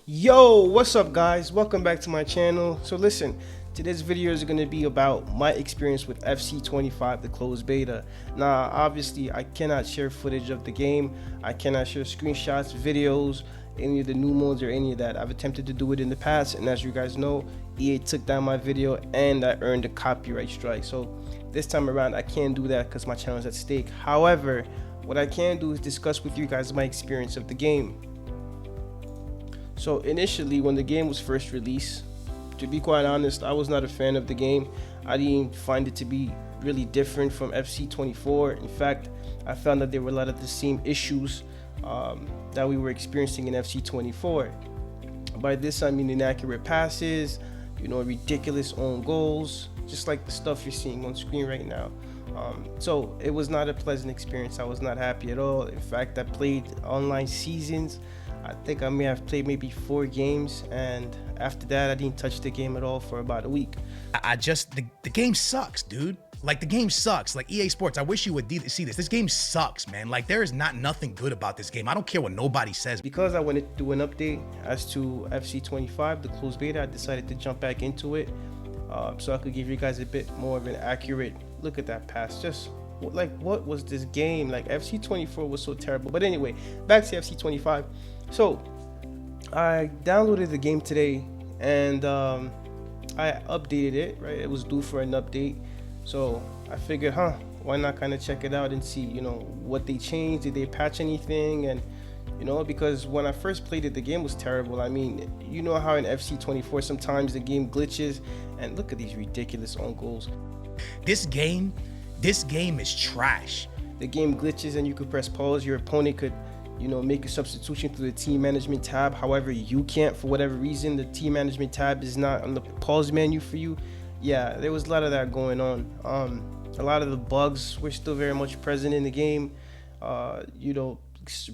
Yo, what's up guys? Welcome back to my channel. So listen, today's video is going to be about my experience with FC25, the closed beta. Now, obviously, I cannot share footage of the game. I cannot share screenshots, videos, any of the new modes or any of that. I've attempted to do it in the past, and as you guys know, EA took down my video and I earned a copyright strike. So this time around, I can't do that because my channel is at stake. However, what I can do is discuss with you guys my experience of the game. So initially, when the game was first released, to be quite honest, I was not a fan of the game. I didn't find it to be really different from FC24. In fact, I found that there were a lot of the same issues that we were experiencing in FC24. By this, I mean inaccurate passes, ridiculous own goals, just like the stuff you're seeing on screen right now. So it was not a pleasant experience. I was not happy at all. In fact, I played online seasons. I think I may have played maybe 4 games, and after that I didn't touch the game at all for about a week. The game sucks, dude. Like, the game sucks. Like, EA Sports, I wish you would see this. This game sucks, man. Like, there is nothing good about this game. I don't care what nobody says. Because I wanted to do an update as to FC25, the closed beta, I decided to jump back into it so I could give you guys a bit more of an accurate look at that pass. Just like, what was this game? Like, FC24 was so terrible. But anyway, back to FC25. So I downloaded the game today and I updated it, right? It was due for an update. So I figured, why not kind of check it out and see, what they changed. Did they patch anything? And, because when I first played it, the game was terrible. I mean, you know how in FC24 sometimes the game glitches, and look at these ridiculous own goals. This game is trash. The game glitches and you could press pause. Your opponent could make a substitution through the team management tab. However, you can't, for whatever reason. The team management tab is not on the pause menu for you. Yeah, there was a lot of that going on. A lot of the bugs were still very much present in the game.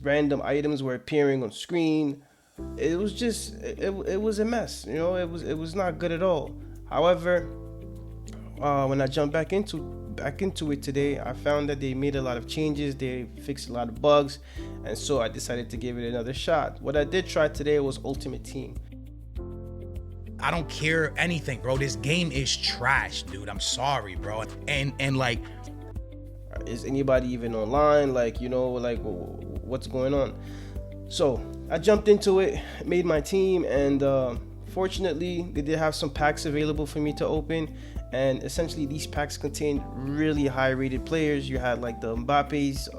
Random items were appearing on screen. It was just, it was a mess. It was not good at all. However, when I jumped back into it today, I found that they made a lot of changes. They fixed a lot of bugs, and so I decided to give it another shot. What I did try today was Ultimate Team. I don't care anything, bro. This game is trash, dude. I'm sorry, bro. And like, is anybody even online? What's going on? So I jumped into it, made my team, and fortunately they did have some packs available for me to open. And essentially these packs contained really high rated players. You had like the Mbappe's,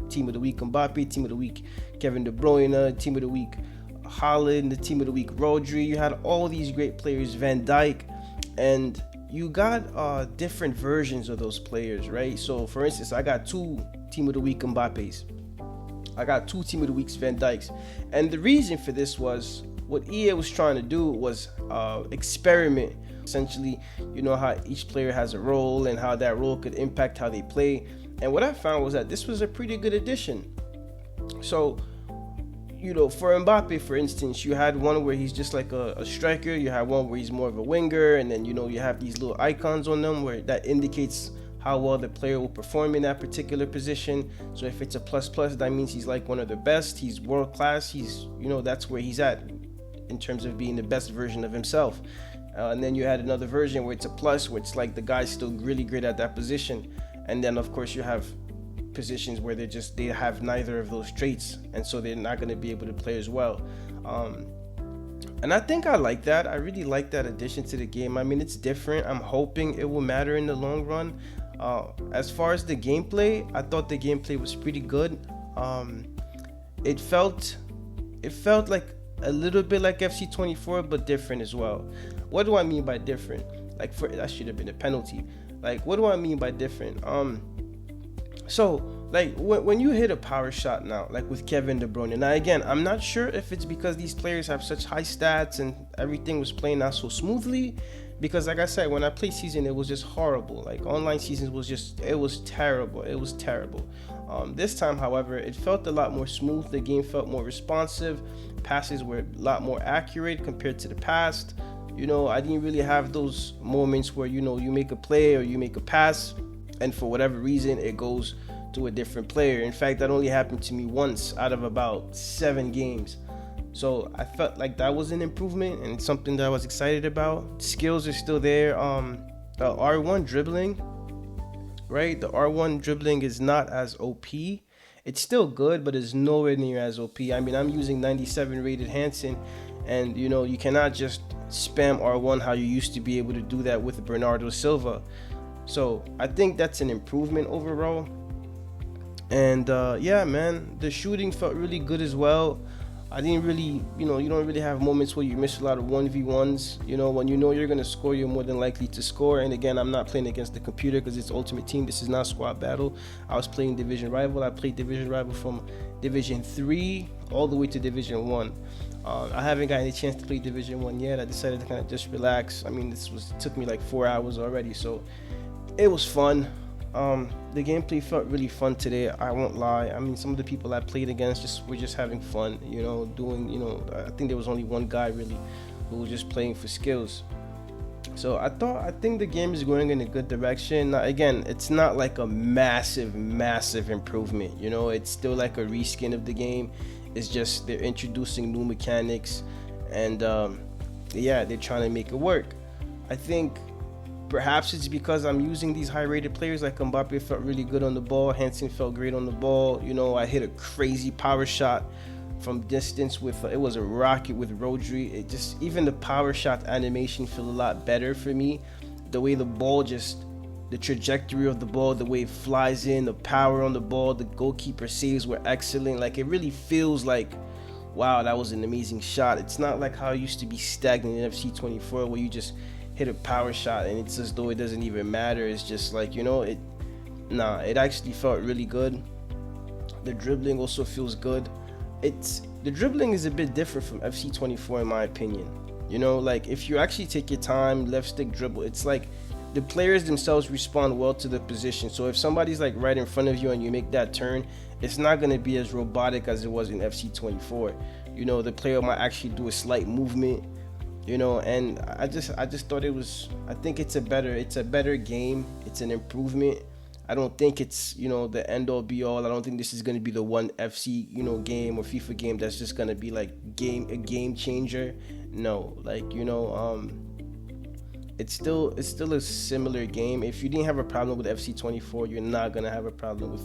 team of the week Mbappe, team of the week Kevin De Bruyne, team of the week Haaland, the team of the week Rodri. You had all these great players, Van Dijk, and you got different versions of those players, right? So for instance, I got 2 team of the week Mbappe's. I got 2 team of the weeks Van Dijk's. And the reason for this was what EA was trying to do was experiment. Essentially, how each player has a role and how that role could impact how they play. And what I found was that this was a pretty good addition. So, for Mbappe, for instance, you had one where he's just like a striker. You had one where he's more of a winger. And then, you have these little icons on them where that indicates how well the player will perform in that particular position. So if it's a plus, that means he's like one of the best. He's world class. He's, that's where he's at in terms of being the best version of himself. And then you had another version where it's a plus, where it's like the guy's still really great at that position. And then of course you have positions where they have neither of those traits, and so they're not going to be able to play as well. And I think I like that. I really like that addition to the game. I mean, it's different. I'm hoping it will matter in the long run. As far as the gameplay, I thought the gameplay was pretty good. It felt like a little bit like FC24, but different as well. What do I mean by different? That should have been a penalty. Like, what do I mean by different? So like when you hit a power shot now, like with Kevin De Bruyne. Now again, I'm not sure if it's because these players have such high stats and everything was playing out so smoothly. Because like I said, when I played season, it was just horrible. Like online seasons it was terrible. It was terrible. This time, however, it felt a lot more smooth. The game felt more responsive. Passes were a lot more accurate compared to the past. I didn't really have those moments where, you make a play or you make a pass and for whatever reason it goes to a different player. In fact, that only happened to me once out of about 7 games. So I felt like that was an improvement and something that I was excited about. Skills are still there. R1 dribbling, right? The R1 dribbling is not as OP. It's still good, but it's nowhere near as OP. I mean, I'm using 97 rated Hansen, and you cannot just spam R1 how you used to be able to do that with Bernardo Silva. So I think that's an improvement overall. And yeah, man, the shooting felt really good as well. I didn't really, you don't really have moments where you miss a lot of 1v1s. When you're going to score, you're more than likely to score. And again, I'm not playing against the computer because it's Ultimate Team. This is not squad battle. I was playing Division Rival. I played Division Rival from Division 3 all the way to Division 1. I haven't got any chance to play Division 1 yet. I decided to kind of just relax. I mean, it took me like 4 hours already, so it was fun. The gameplay felt really fun today, I won't lie. I mean, some of the people I played against were just having fun, I think there was only one guy really who was just playing for skills. So I think the game is going in a good direction. Now, again, it's not like a massive improvement, it's still like a reskin of the game. It's just they're introducing new mechanics, and yeah, they're trying to make it work. I think perhaps it's because I'm using these high-rated players. Like Mbappe felt really good on the ball. Hansen felt great on the ball. I hit a crazy power shot from distance with it was a rocket with Rodri. Even the power shot animation feel a lot better for me. The way the ball the trajectory of the ball, the way it flies in, the power on the ball, the goalkeeper saves were excellent. Like, it really feels like, wow, that was an amazing shot. It's not like how it used to be stagnant in FC 24 where you just hit a power shot and it's as though it doesn't even matter. It's just like, it actually felt really good. The dribbling also feels good. The dribbling is a bit different from FC 24 in my opinion. Like, if you actually take your time, left stick dribble, it's like the players themselves respond well to the position. So if somebody's like right in front of you and you make that turn, it's not going to be as robotic as it was in FC 24. The player might actually do a slight movement, and I just thought I think it's a better game. It's an improvement. I don't think it's, the end all be all. I don't think this is going to be the one FC, game or FIFA game that's just going to be like a game changer. No, like, it's still a similar game. If you didn't have a problem with FC 24, you're not going to have a problem with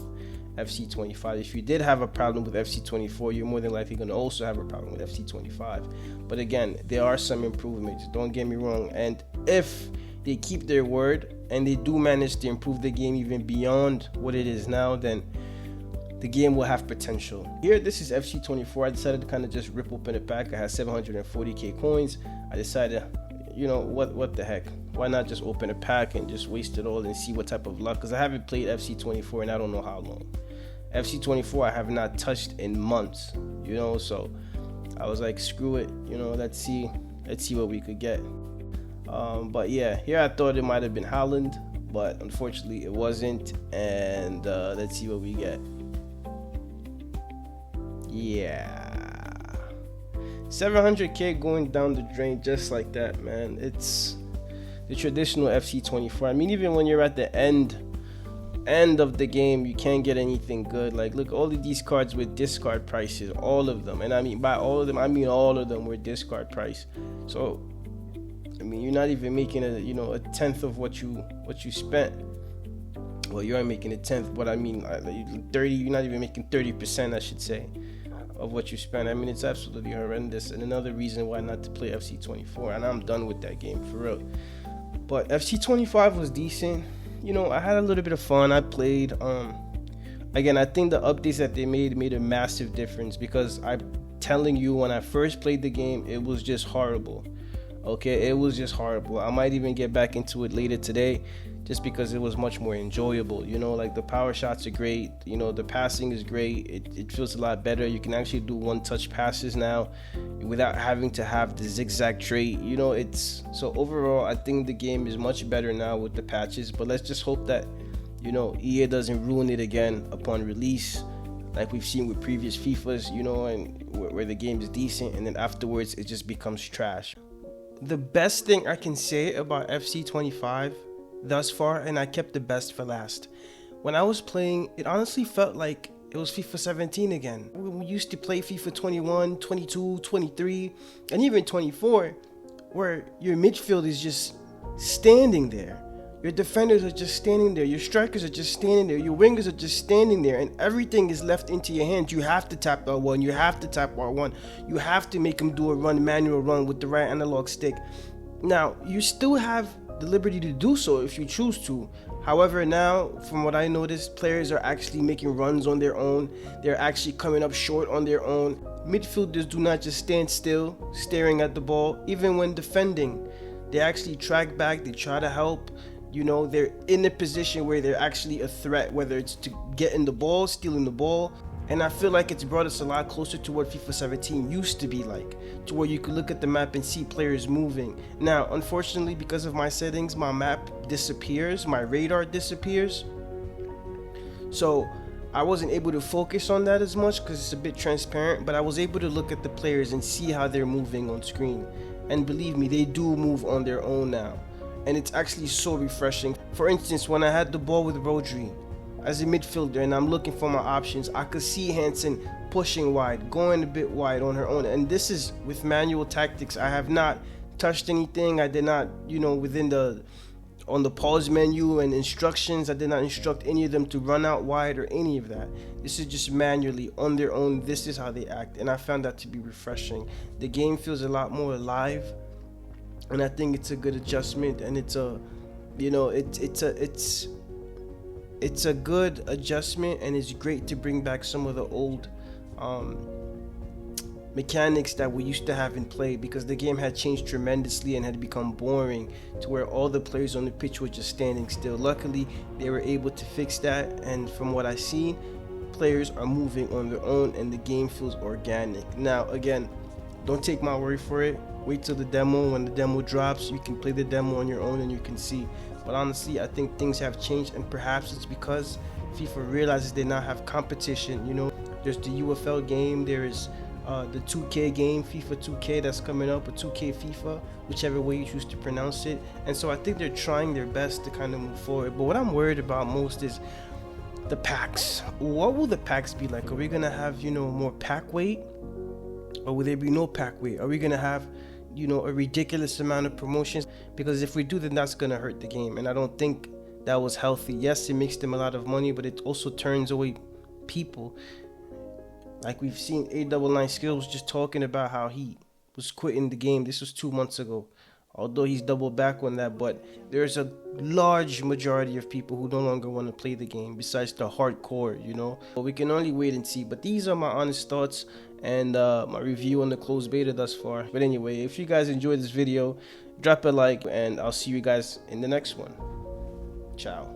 FC 25. If you did have a problem with FC 24, you're more than likely going to also have a problem with FC 25. But again, there are some improvements, don't get me wrong. And if they keep their word and they do manage to improve the game even beyond what it is now, then the game will have potential. Here, this is FC 24. I decided to kind of just rip open a pack. I had 740k coins. I decided, what the heck? Why not just open a pack and just waste it all and see what type of luck? Because I haven't played FC 24 and I don't know how long. FC 24 I have not touched in months, so I was like, screw it, let's see what we could get. But yeah, here I thought it might have been Haaland, but unfortunately it wasn't. And let's see what we get. Yeah, 700k going down the drain just like that, man. It's the traditional FC 24. I mean, even when you're at the end of the game, you can't get anything good. Like, look, all of these cards with discard prices, all of them. And I mean, by all of them, I mean all of them were discard price. So I mean, you're not even making a tenth of what you spent. Well, you are making a tenth, but I mean 30. You're not even making 30%, I should say, of what you spent. I mean, it's absolutely horrendous. And another reason why not to play FC 24. And I'm done with that game for real. But FC 25 was decent. I had a little bit of fun. I played. Again, I think the updates that they made a massive difference, because I'm telling you, when I first played the game, it was just horrible. Okay, it was just horrible. I might even get back into it later today, just because it was much more enjoyable. Like, the power shots are great. The passing is great. It feels a lot better. You can actually do one-touch passes now without having to have the zigzag trait. So overall, I think the game is much better now with the patches. But let's just hope that, EA doesn't ruin it again upon release, like we've seen with previous FIFAs, and where the game is decent and then afterwards it just becomes trash. The best thing I can say about FC 25 thus far, and I kept the best for last, when I was playing, it honestly felt like it was FIFA 17 again. We used to play FIFA 21, 22, 23, and even 24, where your midfield is just standing there. Your defenders are just standing there. Your strikers are just standing there. Your wingers are just standing there. And everything is left into your hands. You have to tap R1. You have to tap R1. You have to make them do a manual run with the right analog stick. Now, you still have the liberty to do so if you choose to. However, now, from what I noticed, players are actually making runs on their own. They're actually coming up short on their own. Midfielders do not just stand still, staring at the ball. Even when defending, they actually track back. They try to help. You know, they're in a position where they're actually a threat, whether it's to getting the ball, stealing the ball. And I feel like it's brought us a lot closer to what FIFA 17 used to be like, to where you could look at the map and see players moving. Now, unfortunately, because of my settings, my map disappears, my radar disappears. So I wasn't able to focus on that as much because it's a bit transparent, but I was able to look at the players and see how they're moving on screen. And believe me, they do move on their own now. And it's actually so refreshing. For instance, when I had the ball with Rodri as a midfielder and I'm looking for my options, I could see Hansen pushing wide, going a bit wide on her own. And this is with manual tactics. I have not touched anything. I did not, on the pause menu and instructions, I did not instruct any of them to run out wide or any of that. This is just manually on their own. This is how they act. And I found that to be refreshing. The game feels a lot more alive. And I think it's a good adjustment, and it's a good adjustment, and it's great to bring back some of the old mechanics that we used to have in play, because the game had changed tremendously and had become boring to where all the players on the pitch were just standing still. Luckily, they were able to fix that, and from what I see, players are moving on their own and the game feels organic. Now, again, don't take my word for it. Wait till the demo. When the demo drops, you can play the demo on your own and you can see. But honestly, I think things have changed, and perhaps it's because FIFA realizes they now have competition. You know, there's the UFL game, there is the 2K game, FIFA 2K, that's coming up, or 2K FIFA, whichever way you choose to pronounce it. And so I think they're trying their best to kind of move forward. But what I'm worried about most is the packs. What will the packs be like? Are we gonna have, more pack weight, or will there be no pack weight? Are we gonna have a ridiculous amount of promotions? Because if we do, then that's gonna hurt the game, and I don't think that was healthy. Yes, it makes them a lot of money, but it also turns away people. Like we've seen A99 Skills just talking about how he was quitting the game. This was 2 months ago, although he's doubled back on that. But there's a large majority of people who no longer want to play the game, besides the hardcore, But we can only wait and see. But these are my honest thoughts and my review on the closed beta thus far. But anyway, if you guys enjoyed this video, drop a like, and I'll see you guys in the next one. Ciao.